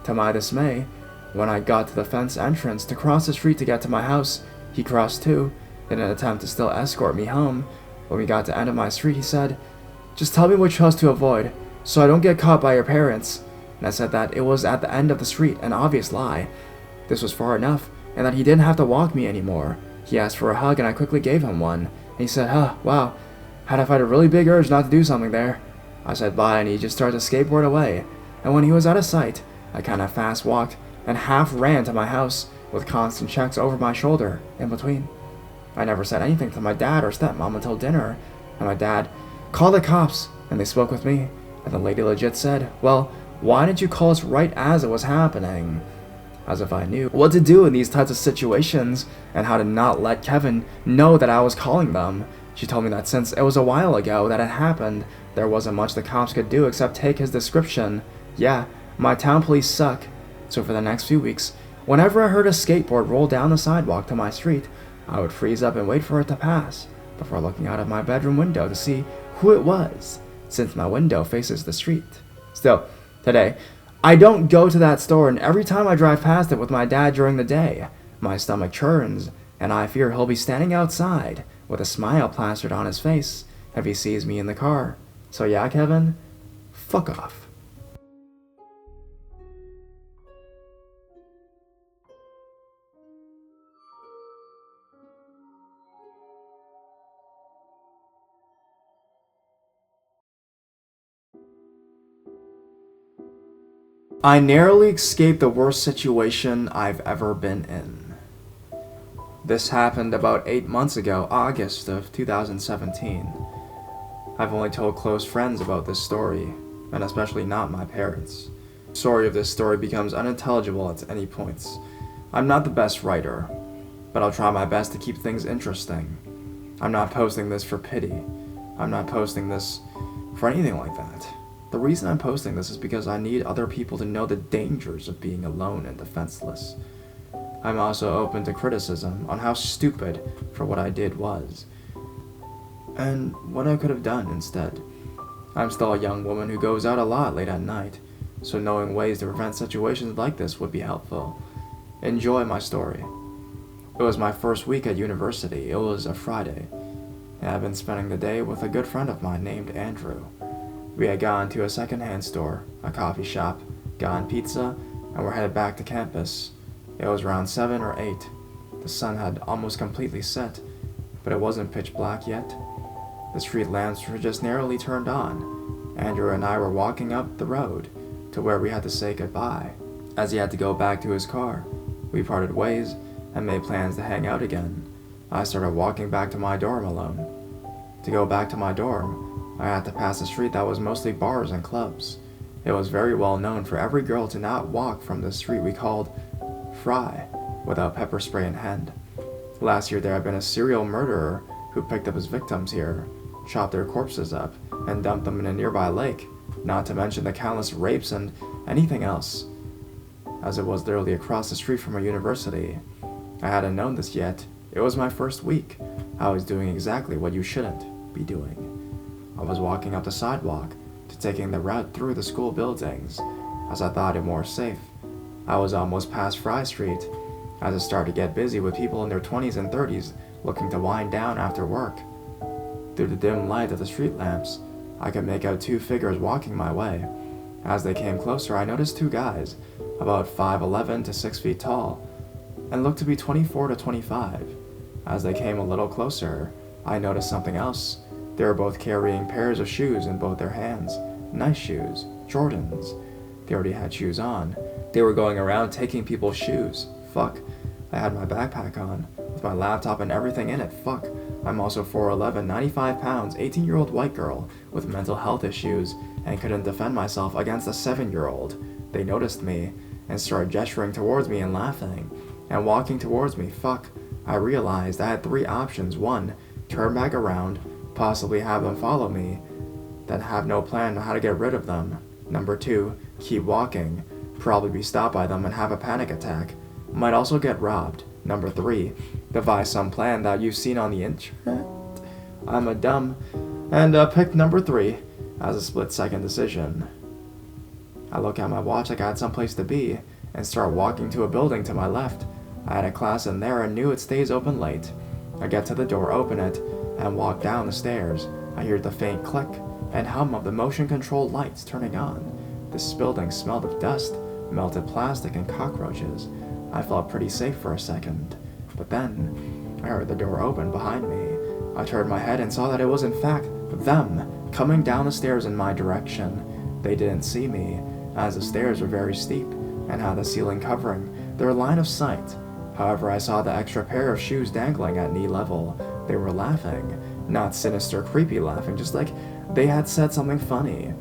To my dismay, when I got to the fence entrance to cross the street to get to my house, he crossed too, in an attempt to still escort me home. When we got to the end of my street, he said, "Just tell me which house to avoid, so I don't get caught by your parents." And I said that it was at the end of the street, an obvious lie. This was far enough, and that he didn't have to walk me anymore. He asked for a hug, and I quickly gave him one. And he said, wow, had to fight a really big urge not to do something there. I said bye, and he just started to skateboard away. And when he was out of sight, I kinda fast walked and half ran to my house, with constant checks over my shoulder in between. I never said anything to my dad or stepmom until dinner, and my dad called the cops, and they spoke with me, and the lady legit said, "Well, why didn't you call us right as it was happening?" As if I knew what to do in these types of situations, and how to not let Kevin know that I was calling them. She told me that since it was a while ago that it happened, there wasn't much the cops could do except take his description. Yeah, my town police suck. So for the next few weeks, whenever I heard a skateboard roll down the sidewalk to my street, I would freeze up and wait for it to pass, before looking out of my bedroom window to see who it was, since my window faces the street. Still, today, I don't go to that store, and every time I drive past it with my dad during the day, my stomach churns, and I fear he'll be standing outside with a smile plastered on his face if he sees me in the car. So yeah, Kevin, fuck off. I narrowly escaped the worst situation I've ever been in. This happened about 8 months ago, August of 2017. I've only told close friends about this story, and especially not my parents. The story of this story becomes unintelligible at any points. I'm not the best writer, but I'll try my best to keep things interesting. I'm not posting this for pity. I'm not posting this for anything like that. The reason I'm posting this is because I need other people to know the dangers of being alone and defenseless. I'm also open to criticism on how stupid for what I did was, and what I could have done instead. I'm still a young woman who goes out a lot late at night, so knowing ways to prevent situations like this would be helpful. Enjoy my story. It was my first week at university. It was a Friday, and I've been spending the day with a good friend of mine named Andrew. We had gone to a secondhand store, a coffee shop, gotten pizza, and were headed back to campus. It was around 7 or 8. The sun had almost completely set, but it wasn't pitch black yet. The street lamps were just narrowly turned on. Andrew and I were walking up the road to where we had to say goodbye, as he had to go back to his car. We parted ways and made plans to hang out again. I started walking back to my dorm alone. To go back to my dorm, I had to pass a street that was mostly bars and clubs. It was very well known for every girl to not walk from the street we called Fry without pepper spray in hand. Last year there had been a serial murderer who picked up his victims here, chopped their corpses up, and dumped them in a nearby lake, not to mention the countless rapes and anything else, as it was literally across the street from a university. I hadn't known this yet. It was my first week. I was doing exactly what you shouldn't be doing. I was walking up the sidewalk to taking the route through the school buildings, as I thought it more safe. I was almost past Fry Street, as it started to get busy with people in their 20s and 30s looking to wind down after work. Through the dim light of the street lamps, I could make out 2 figures walking my way. As they came closer, I noticed 2 guys, about 5'11" to 6 feet tall, and looked to be 24 to 25. As they came a little closer, I noticed something else. They were both carrying pairs of shoes in both their hands. Nice shoes. Jordans. They already had shoes on. They were going around taking people's shoes. Fuck. I had my backpack on, with my laptop and everything in it. Fuck. I'm also 4'11", 95 pounds, 18-year-old white girl with mental health issues, and couldn't defend myself against a 7-year-old. They noticed me, and started gesturing towards me and laughing, and walking towards me. Fuck. I realized I had 3 options. 1, turn back around, possibly have them follow me, then have no plan on how to get rid of them. Number 2, keep walking, probably be stopped by them and have a panic attack. Might also get robbed. Number 3, devise some plan that you've seen on the internet. I'm a dumb, and picked number 3 as a split-second decision. I look at my watch like I had someplace to be, and start walking to a building to my left. I had a class in there and knew it stays open late. I get to the door, open it, and walk down the stairs. I hear the faint click and hum of the motion-controlled lights turning on. This building smelled of dust, melted plastic, and cockroaches. I felt pretty safe for a second, but then I heard the door open behind me. I turned my head and saw that it was in fact them coming down the stairs in my direction. They didn't see me, as the stairs were very steep and had the ceiling covering their line of sight. However, I saw the extra pair of shoes dangling at knee level. They were laughing, not sinister, creepy laughing, just like they had said something funny.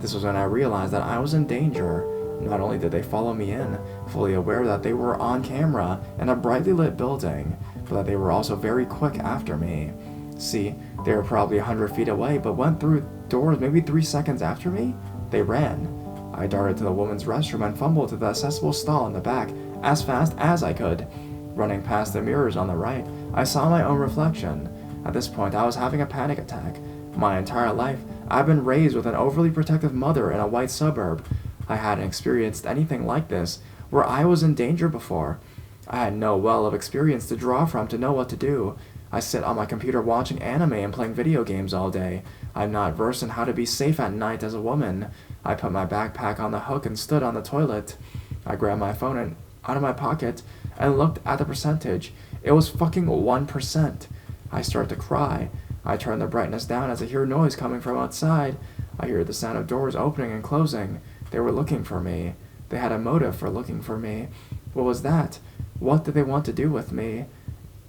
This was when I realized that I was in danger. Not only did they follow me in, fully aware that they were on camera in a brightly lit building, but that they were also very quick after me. See, they were probably 100 feet away, but went through doors maybe 3 seconds after me. They ran. I darted to the women's restroom and fumbled to the accessible stall in the back as fast as I could. Running past the mirrors on the right, I saw my own reflection. At this point, I was having a panic attack, My entire life, I've been raised with an overly protective mother in a white suburb. I hadn't experienced anything like this, where I was in danger before. I had no well of experience to draw from to know what to do. I sit on my computer watching anime and playing video games all day. I'm not versed in how to be safe at night as a woman. I put my backpack on the hook and stood on the toilet. I grabbed my phone out of my pocket and looked at the percentage. It was fucking 1%. I start to cry. I turn the brightness down as I hear noise coming from outside. I hear the sound of doors opening and closing. They were looking for me. They had a motive for looking for me. What was that? What did they want to do with me?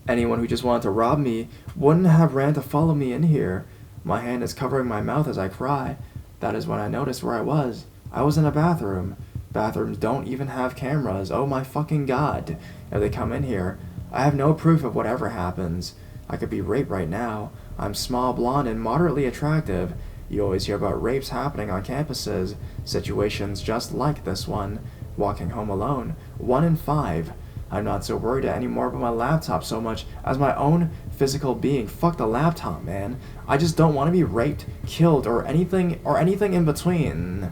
Anyone who just wanted to rob me wouldn't have ran to follow me in here. My hand is covering my mouth as I cry. That is when I noticed where I was. I was in a bathroom. Bathrooms don't even have cameras. Oh my fucking god. If they come in here, I have no proof of whatever happens. I could be raped right now. I'm small, blonde, and moderately attractive. You always hear about rapes happening on campuses. Situations just like this one. Walking home alone. 1 in 5. I'm not so worried anymore about my laptop so much as my own physical being. Fuck the laptop, man. I just don't want to be raped, killed, or anything in between.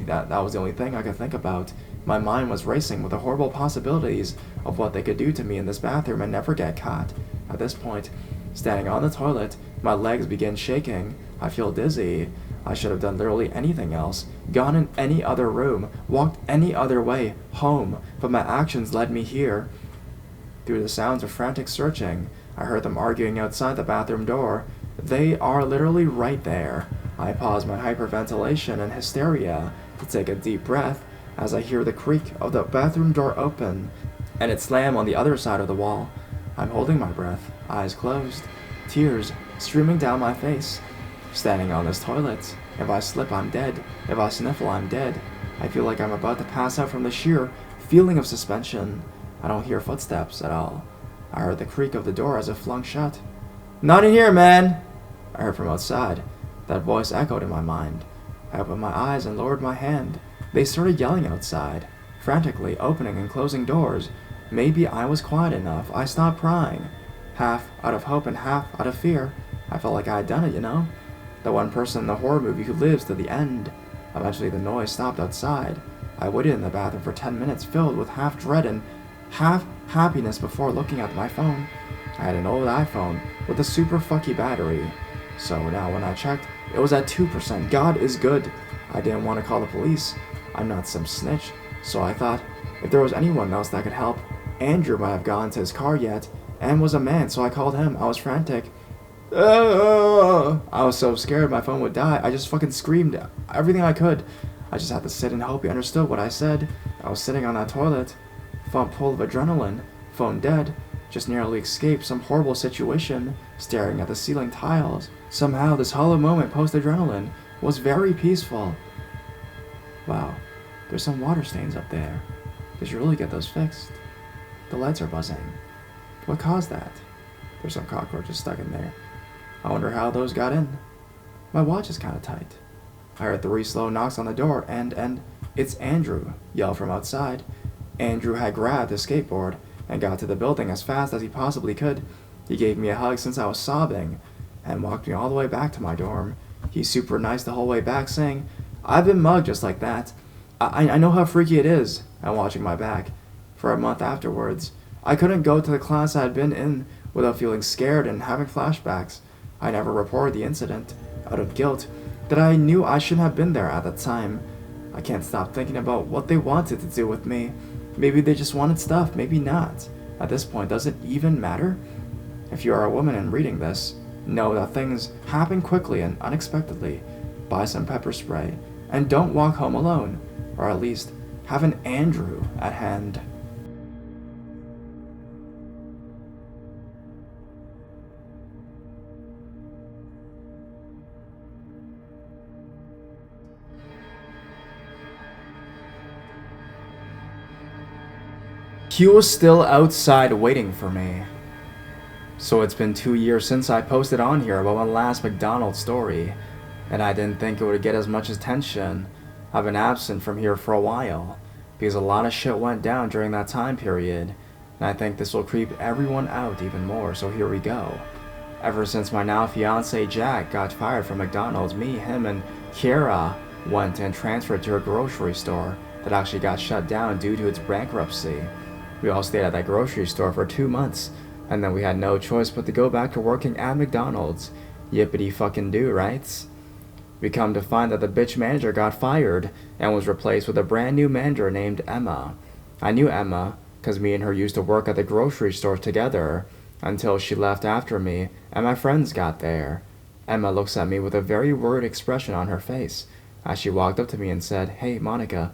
That was the only thing I could think about. My mind was racing with the horrible possibilities of what they could do to me in this bathroom and never get caught. At this point, standing on the toilet, my legs begin shaking. I feel dizzy. I should have done literally anything else, gone in any other room, walked any other way, home, but my actions led me here. Through the sounds of frantic searching, I heard them arguing outside the bathroom door. They are literally right there. I pause my hyperventilation and hysteria to take a deep breath as I hear the creak of the bathroom door open and it slam on the other side of the wall. I'm holding my breath, eyes closed, tears streaming down my face. Standing on this toilet. If I slip, I'm dead. If I sniffle, I'm dead. I feel like I'm about to pass out from the sheer feeling of suspension. I don't hear footsteps at all. I heard the creak of the door as it flung shut. "Not in here, man!" I heard from outside. That voice echoed in my mind. I opened my eyes and lowered my hand. They started yelling outside, frantically opening and closing doors. Maybe I was quiet enough. I stopped crying. Half out of hope and half out of fear. I felt like I had done it, you know? The one person in the horror movie who lives to the end. Eventually the noise stopped outside. I waited in the bathroom for 10 minutes filled with half dread and half happiness before looking at my phone. I had an old iPhone with a super fucky battery. So now when I checked, it was at 2%. God is good. I didn't want to call the police. I'm not some snitch. So I thought, if there was anyone else that could help, Andrew might have gotten to his car yet, and was a man, so I called him. I was frantic. I was so scared my phone would die. I just fucking screamed everything I could. I just had to sit and hope he understood what I said. I was sitting on that toilet, phone full of adrenaline, phone dead, just narrowly escaped some horrible situation, staring at the ceiling tiles. Somehow this hollow moment post-adrenaline was very peaceful. Wow, there's some water stains up there. They should really get those fixed. The lights are buzzing. What caused that? There's some cockroaches stuck in there. I wonder how those got in. My watch is kind of tight. I heard 3 slow knocks on the door and it's Andrew, yelled from outside. Andrew had grabbed his skateboard and got to the building as fast as he possibly could. He gave me a hug since I was sobbing and walked me all the way back to my dorm. He's super nice the whole way back, saying, "I've been mugged just like that. I know how freaky it is," and watching my back. For a month afterwards, I couldn't go to the class I had been in without feeling scared and having flashbacks. I never reported the incident, out of guilt, that I knew I shouldn't have been there at the time. I can't stop thinking about what they wanted to do with me. Maybe they just wanted stuff, maybe not. At this point, does it even matter? If you are a woman and reading this, know that things happen quickly and unexpectedly. Buy some pepper spray, and don't walk home alone, or at least have an Andrew at hand. He was still outside waiting for me. So it's been 2 years since I posted on here about my last McDonald's story, and I didn't think it would get as much attention. I've been absent from here for a while, because a lot of shit went down during that time period, and I think this will creep everyone out even more, so here we go. Ever since my now fiance Jack got fired from McDonald's, me, him, and Kiera went and transferred to a grocery store that actually got shut down due to its bankruptcy. We all stayed at that grocery store for 2 months, and then we had no choice but to go back to working at McDonald's. Yippity fucking do, right? We come to find that the bitch manager got fired and was replaced with a brand new manager named Emma. I knew Emma because me and her used to work at the grocery store together until she left after me and my friends got there. Emma looks at me with a very worried expression on her face as she walked up to me and said, "Hey, Monica,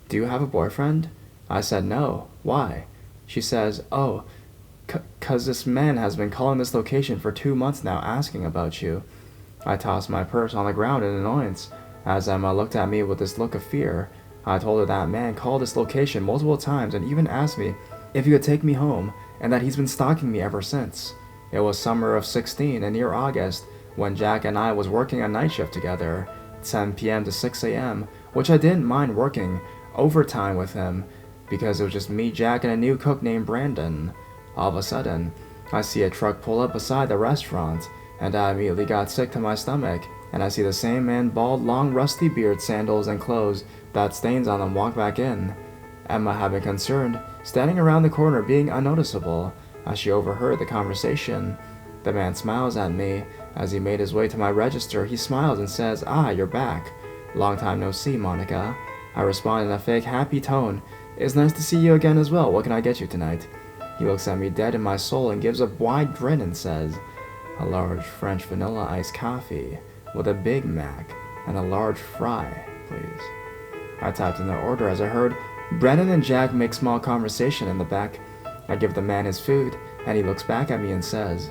do you have a boyfriend?" I said, "No. Why?" She says, "Oh, 'cause this man has been calling this location for 2 months now asking about you." I tossed my purse on the ground in annoyance as Emma looked at me with this look of fear. I told her that man called this location multiple times and even asked me if he could take me home and that he's been stalking me ever since. It was summer of 16 and near August when Jack and I was working a night shift together, 10 p.m. to 6 a.m., which I didn't mind working overtime with him because it was just me, Jack, and a new cook named Brandon. All of a sudden, I see a truck pull up beside the restaurant, and I immediately got sick to my stomach, and I see the same man, bald, long, rusty beard, sandals, and clothes that stains on them walk back in. Emma had been concerned, standing around the corner being unnoticeable as she overheard the conversation. The man smiles at me as he made his way to my register. He smiles and says, "Ah, you're back. Long time no see, Monica." I respond in a fake happy tone, "It's nice to see you again as well. What can I get you tonight?" He looks at me dead in my soul and gives a wide grin and says, "A large French vanilla iced coffee with a Big Mac and a large fry, please." I typed in the order as I heard Brennan and Jack make small conversation in the back. I give the man his food, and he looks back at me and says,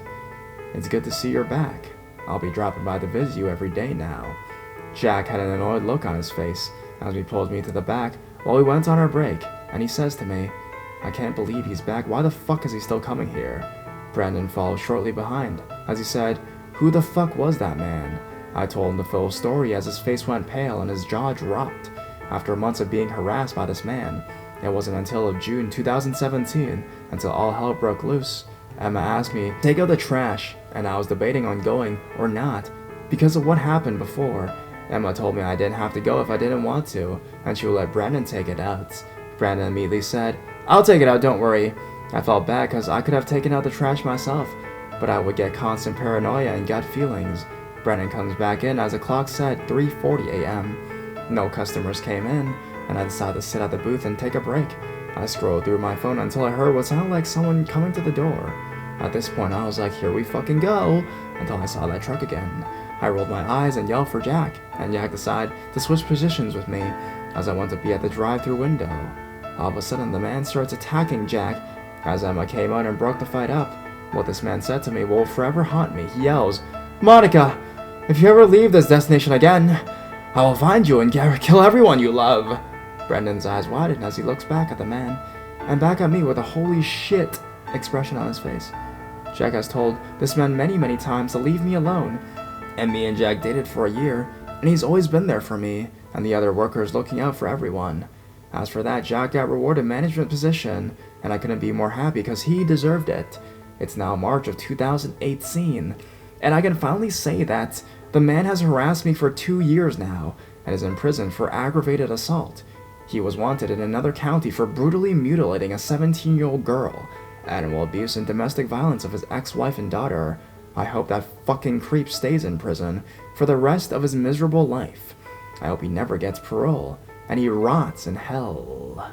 "It's good to see you're back. I'll be dropping by to visit you every day now." Jack had an annoyed look on his face as he pulled me to the back while we went on our break, and he says to me, "I can't believe he's back. Why the fuck is he still coming here?" Brandon followed shortly behind as he said, "Who the fuck was that man?" I told him the full story as his face went pale and his jaw dropped. After months of being harassed by this man, it wasn't until June 2017 until all hell broke loose. Emma asked me to take out the trash, and I was debating on going or not because of what happened before. Emma told me I didn't have to go if I didn't want to, and she would let Brandon take it out. Brandon immediately said, "I'll take it out, don't worry." I felt bad because I could have taken out the trash myself, but I would get constant paranoia and gut feelings. Brandon comes back in as the clock said 3:40 a.m. No customers came in, and I decided to sit at the booth and take a break. I scrolled through my phone until I heard what sounded like someone coming to the door. At this point, I was like, "Here we fucking go," until I saw that truck again. I rolled my eyes and yelled for Jack, and Jack decided to switch positions with me as I went to be at the drive-thru window. All of a sudden, the man starts attacking Jack as Emma came out and broke the fight up. What this man said to me will forever haunt me. He yells, "Monica, if you ever leave this destination again, I will find you and kill everyone you love." Brendan's eyes widen as he looks back at the man and back at me with a "holy shit" expression on his face. Jack has told this man many times to leave me alone, and me and Jack dated for a year, and he's always been there for me and the other workers, looking out for everyone. As for that, Jack got rewarded management position, and I couldn't be more happy because he deserved it. It's now March of 2018, and I can finally say that the man has harassed me for 2 years now and is in prison for aggravated assault. He was wanted in another county for brutally mutilating a 17-year-old girl, animal abuse and domestic violence of his ex-wife and daughter. I hope that fucking creep stays in prison for the rest of his miserable life. I hope he never gets parole, and he rots in hell.